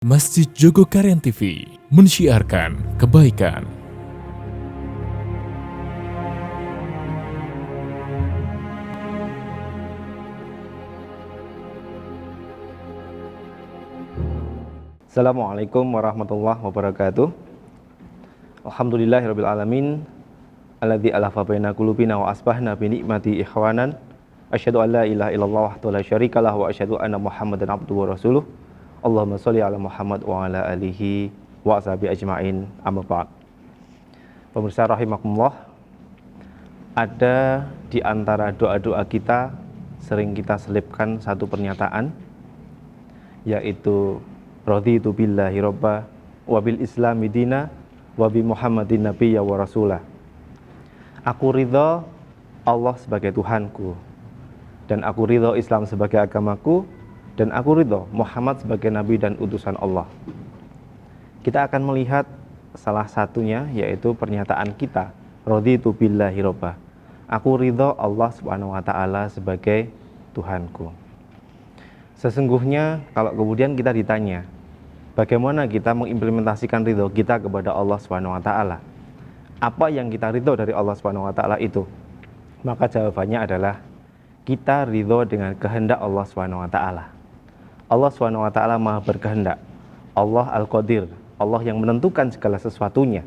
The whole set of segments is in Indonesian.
Masjid Jogokarian TV mensiarkan kebaikan. Assalamualaikum warahmatullahi wabarakatuh. Alhamdulillahirabbil alamin alladzi alafa baina qulubina wa asbahna bi ni'mati ikhwanan. Asyhadu an la ilaha illallah wahdahu la syarikalah wa asyhadu anna Muhammadan abduhu wa rasuluh. Allahumma sholli ala Muhammad wa ala alihi wa ashabihi ajmain. Amma ba'd. Pemirsa rahimakumullah, ada di antara doa-doa kita sering kita selipkan satu pernyataan, yaitu raditu billahi robba wa bil islami dina wa bi Muhammadin nabiyya wa rasulah. Aku ridho Allah sebagai Tuhanku, dan aku ridho Islam sebagai agamaku, dan aku ridho Muhammad sebagai nabi dan utusan Allah. Kita akan melihat salah satunya, yaitu pernyataan kita, raditu billahi robba. Aku ridho Allah subhanahu wa ta'ala sebagai Tuhanku. Sesungguhnya kalau kemudian kita ditanya, bagaimana kita mengimplementasikan ridho kita kepada Allah Subhanahu wa taala? Apa yang kita ridho dari Allah Subhanahu wa taala itu? Maka jawabannya adalah kita ridho dengan kehendak Allah Subhanahu wa taala. Allah Subhanahu wa taala Maha berkehendak. Allah Al-Qadir, Allah yang menentukan segala sesuatunya.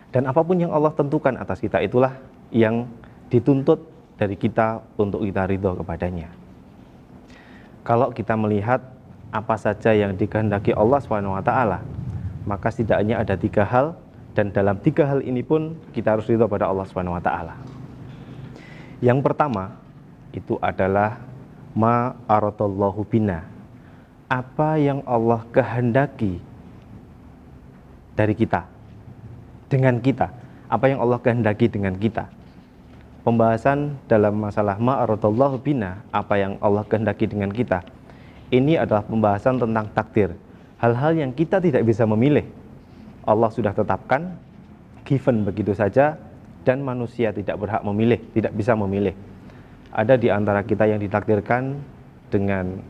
Dan apapun yang Allah tentukan atas kita, itulah yang dituntut dari kita untuk kita ridho kepadanya. Kalau kita melihat apa saja yang dikehendaki Allah SWT, maka setidaknya ada 3 hal, dan dalam 3 hal ini pun kita harus ridho pada Allah SWT. Yang pertama itu adalah ma aradallahu bina, apa yang Allah kehendaki dari kita, dengan kita, apa yang Allah kehendaki dengan kita. Pembahasan dalam masalah ma aradallahu bina, apa yang Allah kehendaki dengan kita, ini adalah pembahasan tentang takdir, hal-hal yang kita tidak bisa memilih. Allah sudah tetapkan, given begitu saja, dan manusia tidak berhak memilih, tidak bisa memilih. Ada di antara kita yang ditakdirkan dengan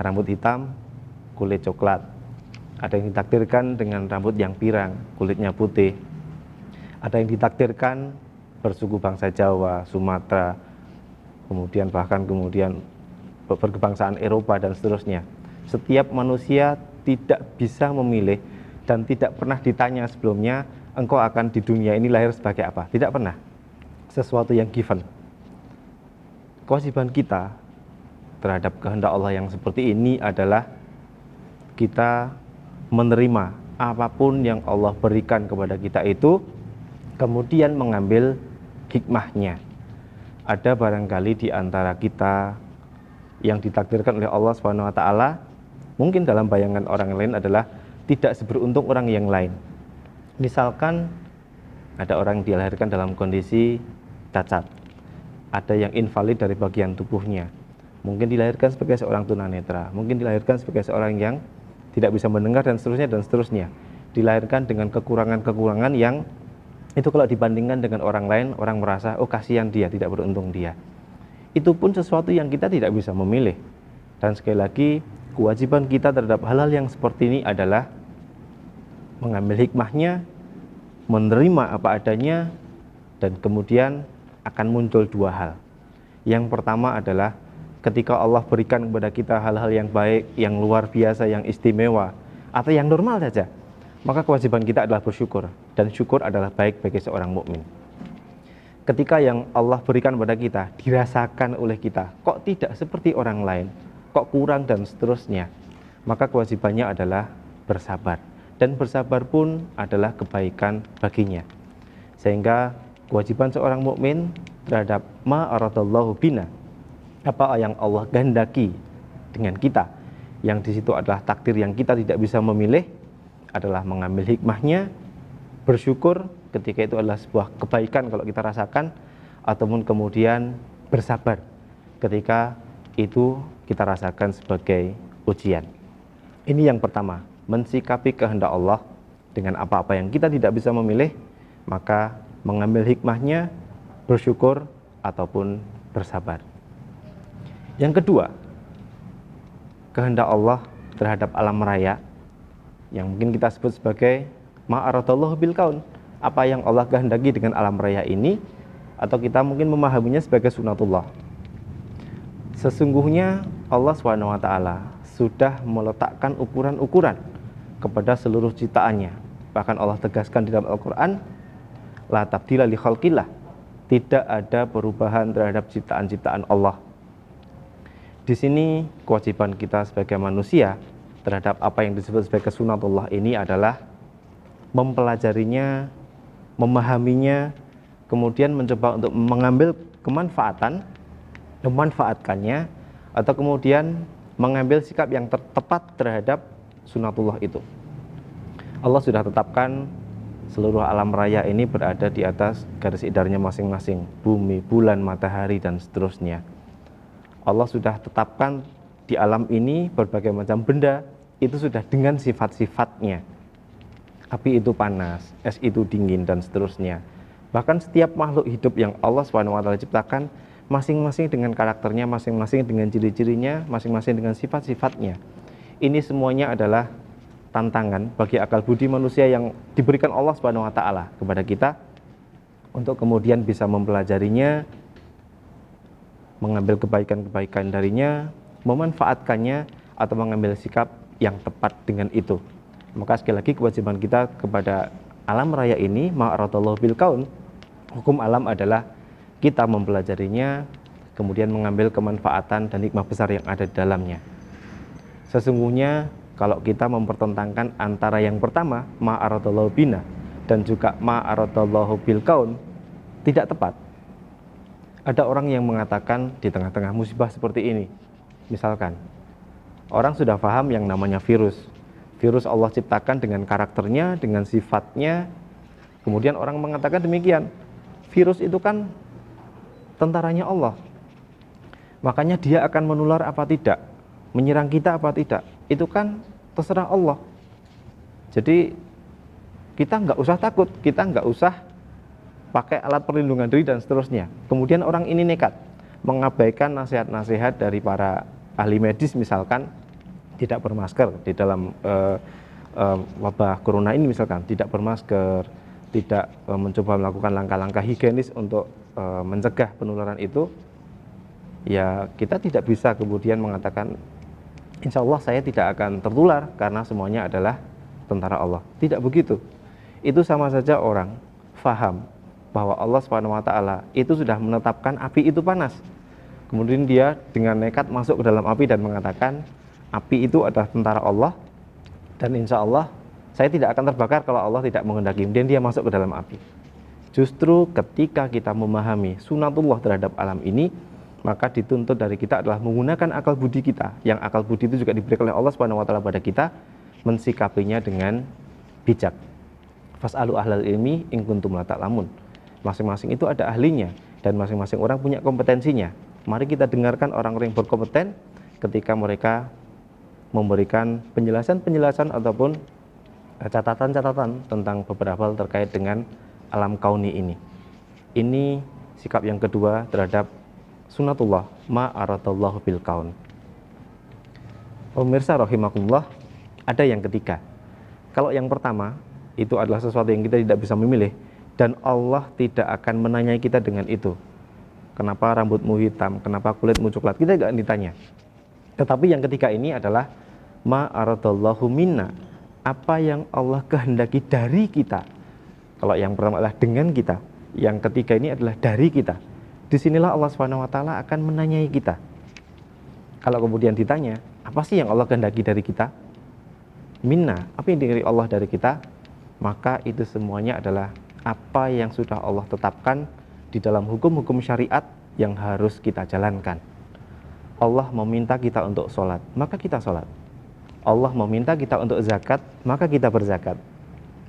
rambut hitam, kulit coklat. Ada yang ditakdirkan dengan rambut yang pirang, kulitnya putih. Ada yang ditakdirkan bersuku bangsa Jawa, Sumatera, kemudian berkebangsaan Eropa dan seterusnya. Setiap manusia tidak bisa memilih dan tidak pernah ditanya sebelumnya, engkau akan di dunia ini lahir sebagai apa? Tidak pernah. Sesuatu yang given. Kewajiban kita terhadap kehendak Allah yang seperti ini adalah kita menerima apapun yang Allah berikan kepada kita itu, kemudian mengambil hikmahnya. Ada barangkali di antara kita yang ditakdirkan oleh Allah SWT, mungkin dalam bayangan orang lain adalah tidak seberuntung orang yang lain. Misalkan ada orang yang dilahirkan dalam kondisi cacat, ada yang invalid dari bagian tubuhnya, mungkin dilahirkan sebagai seorang tunanetra, mungkin dilahirkan sebagai seorang yang tidak bisa mendengar dan seterusnya, dilahirkan dengan kekurangan-kekurangan yang itu kalau dibandingkan dengan orang lain, orang merasa, oh kasihan dia, tidak beruntung dia. Itu pun sesuatu yang kita tidak bisa memilih. Dan sekali lagi, kewajiban kita terhadap hal-hal yang seperti ini adalah mengambil hikmahnya, menerima apa adanya, dan kemudian akan muncul 2 hal. Yang pertama adalah ketika Allah berikan kepada kita hal-hal yang baik, yang luar biasa, yang istimewa, atau yang normal saja, maka kewajiban kita adalah bersyukur, dan syukur adalah baik bagi seorang mukmin. Ketika yang Allah berikan kepada kita dirasakan oleh kita, kok tidak seperti orang lain, kok kurang dan seterusnya, maka kewajibannya adalah bersabar, dan bersabar pun adalah kebaikan baginya. Sehingga kewajiban seorang mukmin terhadap ma aradallahu bina, apa yang Allah kehendaki dengan kita, yang di situ adalah takdir yang kita tidak bisa memilih, adalah mengambil hikmahnya, bersyukur ketika itu adalah sebuah kebaikan kalau kita rasakan, ataupun kemudian bersabar ketika itu kita rasakan sebagai ujian. Ini yang pertama, mensikapi kehendak Allah dengan apa-apa yang kita tidak bisa memilih, maka mengambil hikmahnya, bersyukur ataupun bersabar. Yang kedua, kehendak Allah terhadap alam raya yang mungkin kita sebut sebagai ma'aradallahu bil kaun, apa yang Allah kehendaki dengan alam raya ini, atau kita mungkin memahaminya sebagai sunatullah. Sesungguhnya Allah SWT sudah meletakkan ukuran-ukuran kepada seluruh ciptaannya. Bahkan Allah tegaskan di dalam Al-Quran, la tabdila li khalqillah, tidak ada perubahan terhadap ciptaan-ciptaan Allah. Di sini kewajiban kita sebagai manusia terhadap apa yang disebut sebagai sunatullah ini adalah mempelajarinya, memahaminya, kemudian mencoba untuk mengambil kemanfaatan, memanfaatkannya, atau kemudian mengambil sikap yang tepat terhadap sunatullah itu. Allah sudah tetapkan seluruh alam raya ini berada di atas garis idarnya masing-masing, bumi, bulan, matahari, dan seterusnya. Allah sudah tetapkan di alam ini berbagai macam benda, itu sudah dengan sifat-sifatnya. Api itu panas, es itu dingin, dan seterusnya. Bahkan setiap makhluk hidup yang Allah SWT ciptakan, masing-masing dengan karakternya, masing-masing dengan ciri-cirinya, masing-masing dengan sifat-sifatnya. Ini semuanya adalah tantangan bagi akal budi manusia yang diberikan Allah SWT kepada kita untuk kemudian bisa mempelajarinya, mengambil kebaikan-kebaikan darinya, memanfaatkannya, atau mengambil sikap yang tepat dengan itu. Maka sekali lagi kewajiban kita kepada alam raya ini, ma'aradallahu bil kaun, hukum alam adalah kita mempelajarinya, kemudian mengambil kemanfaatan dan hikmah besar yang ada di dalamnya. Sesungguhnya kalau kita mempertentangkan antara yang pertama, ma'aradallahu bina, dan juga ma'aradallahu bil kaun, tidak tepat. Ada orang yang mengatakan di tengah-tengah musibah seperti ini, misalkan orang sudah paham yang namanya virus. Virus Allah ciptakan dengan karakternya, dengan sifatnya. Kemudian orang mengatakan demikian, virus itu kan tentaranya Allah, makanya dia akan menular apa tidak, menyerang kita apa tidak, itu kan terserah Allah. Jadi kita nggak usah takut, kita nggak usah pakai alat perlindungan diri dan seterusnya. Kemudian orang ini nekat mengabaikan nasihat-nasihat dari para ahli medis, misalkan tidak bermasker di dalam wabah corona ini, misalkan tidak bermasker, tidak mencoba melakukan langkah-langkah higienis untuk mencegah penularan itu. Ya kita tidak bisa kemudian mengatakan insya Allah saya tidak akan tertular karena semuanya adalah tentara Allah. Tidak begitu. Itu sama saja orang faham bahwa Allah SWT itu sudah menetapkan api itu panas, kemudian dia dengan nekat masuk ke dalam api dan mengatakan api itu adalah tentara Allah, dan insya Allah saya tidak akan terbakar kalau Allah tidak menghendaki, dan dia masuk ke dalam api. Justru ketika kita memahami sunatullah terhadap alam ini, maka dituntut dari kita adalah menggunakan akal budi kita, yang akal budi itu juga diberikan oleh Allah SWT pada kita, mensikapinya dengan bijak. Fas'alu ahlal ilmi in kuntum la ta'lamun. Masing-masing itu ada ahlinya, dan masing-masing orang punya kompetensinya. Mari kita dengarkan orang-orang yang berkompeten ketika mereka memberikan penjelasan-penjelasan ataupun catatan-catatan tentang beberapa hal terkait dengan alam kauni ini. Ini sikap yang kedua terhadap sunatullah, ma'aradallahu bil kaun. Pemirsa rahimakumullah, ada yang ketiga. Kalau yang pertama itu adalah sesuatu yang kita tidak bisa memilih, dan Allah tidak akan menanyai kita dengan itu. Kenapa rambutmu hitam, kenapa kulitmu coklat, kita tidak ditanya. Tetapi yang ketiga ini adalah ma'aradallahu minna, apa yang Allah kehendaki dari kita. Kalau yang pertama adalah dengan kita, yang ketiga ini adalah dari kita. Disinilah Allah SWT akan menanyai kita. Kalau kemudian ditanya, apa sih yang Allah kehendaki dari kita? Minna, apa yang diberi Allah dari kita? Maka itu semuanya adalah apa yang sudah Allah tetapkan di dalam hukum-hukum syariat yang harus kita jalankan. Allah meminta kita untuk sholat, maka kita sholat. Allah meminta kita untuk zakat, maka kita berzakat.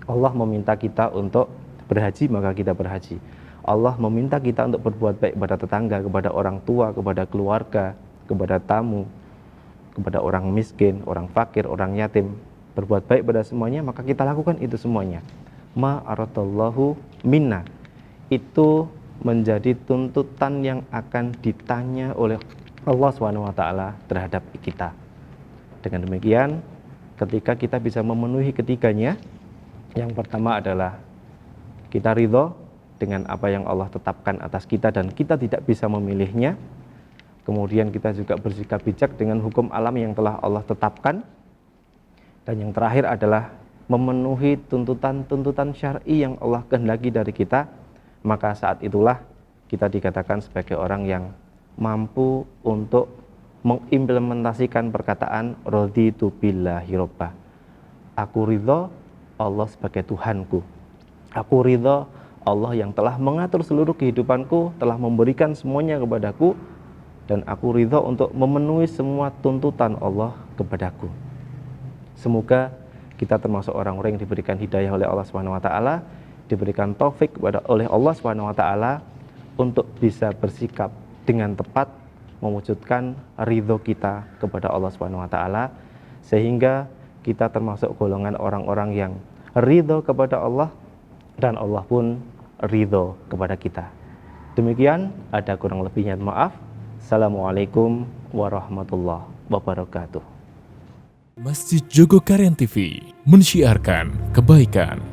Allah meminta kita untuk berhaji, maka kita berhaji. Allah meminta kita untuk berbuat baik kepada tetangga, kepada orang tua, kepada keluarga, kepada tamu, kepada orang miskin, orang fakir, orang yatim. Berbuat baik pada semuanya, maka kita lakukan itu semuanya. Ma'aradallahu minna, itu menjadi tuntutan yang akan ditanya oleh Allah SWT terhadap kita. Dengan demikian, ketika kita bisa memenuhi ketiganya. Yang pertama adalah kita ridho dengan apa yang Allah tetapkan atas kita dan kita tidak bisa memilihnya. Kemudian kita juga bersikap bijak dengan hukum alam yang telah Allah tetapkan. Dan yang terakhir adalah memenuhi tuntutan-tuntutan syar'i yang Allah kehendaki dari kita. Maka saat itulah kita dikatakan sebagai orang yang mampu untuk mengimplementasikan perkataan raditu billahi robba. Aku ridho Allah sebagai Tuhanku. Aku ridho Allah yang telah mengatur seluruh kehidupanku, telah memberikan semuanya kepadaku, dan aku ridho untuk memenuhi semua tuntutan Allah kepadaku. Semoga kita termasuk orang-orang yang diberikan hidayah oleh Allah Subhanahu wa taala, diberikan taufik oleh Allah Subhanahu wa taala untuk bisa bersikap dengan tepat mewujudkan ridho kita kepada Allah Subhanahu wa taala, sehingga kita termasuk golongan orang-orang yang ridho kepada Allah dan Allah pun ridho kepada kita. Demikian, ada kurang lebihnya maaf. Assalamualaikum warahmatullahi wabarakatuh. Masjid Jogokarian TV mensiarkan kebaikan.